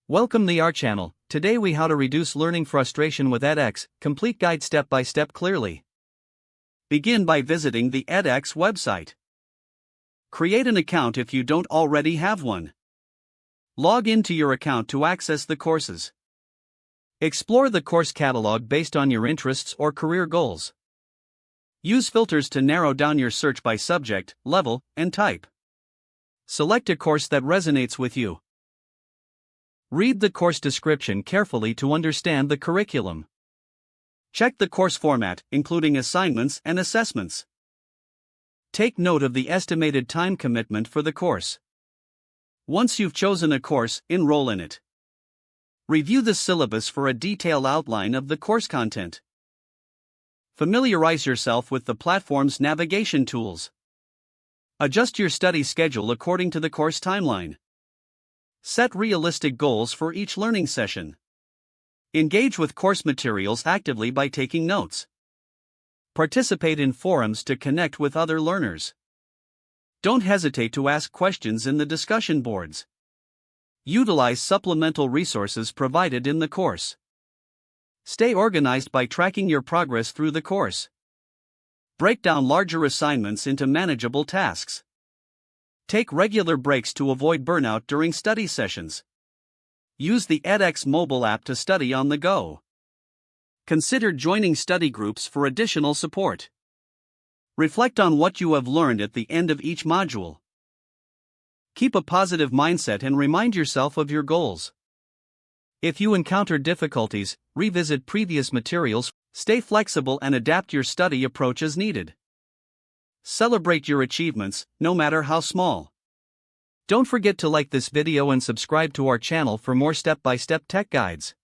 Welcome to our channel. Today we how to reduce learning frustration with edX, complete guide step by step clearly. Begin by visiting the edX website. Create an account if you don't already have one. Log into your account to access the courses. Explore the course catalog based on your interests or career goals. Use filters to narrow down your search by subject, level, and type. Select a course that resonates with you. Read the course description carefully to understand the curriculum. Check the course format, including assignments and assessments. Take note of the estimated time commitment for the course. Once you've chosen a course, enroll in it. Review the syllabus for a detailed outline of the course content. Familiarize yourself with the platform's navigation tools. Adjust your study schedule according to the course timeline. Set realistic goals for each learning session. Engage with course materials actively by taking notes. Participate in forums to connect with other learners. Don't hesitate to ask questions in the discussion boards. Utilize supplemental resources provided in the course. Stay organized by tracking your progress through the course. Break down larger assignments into manageable tasks. Take regular breaks to avoid burnout during study sessions. Use the edX mobile app to study on the go. Consider joining study groups for additional support. Reflect on what you have learned at the end of each module. Keep a positive mindset and remind yourself of your goals. If you encounter difficulties, revisit previous materials. Stay flexible and adapt your study approach as needed. Celebrate your achievements, no matter how small. Don't forget to like this video and subscribe to our channel for more step-by-step tech guides.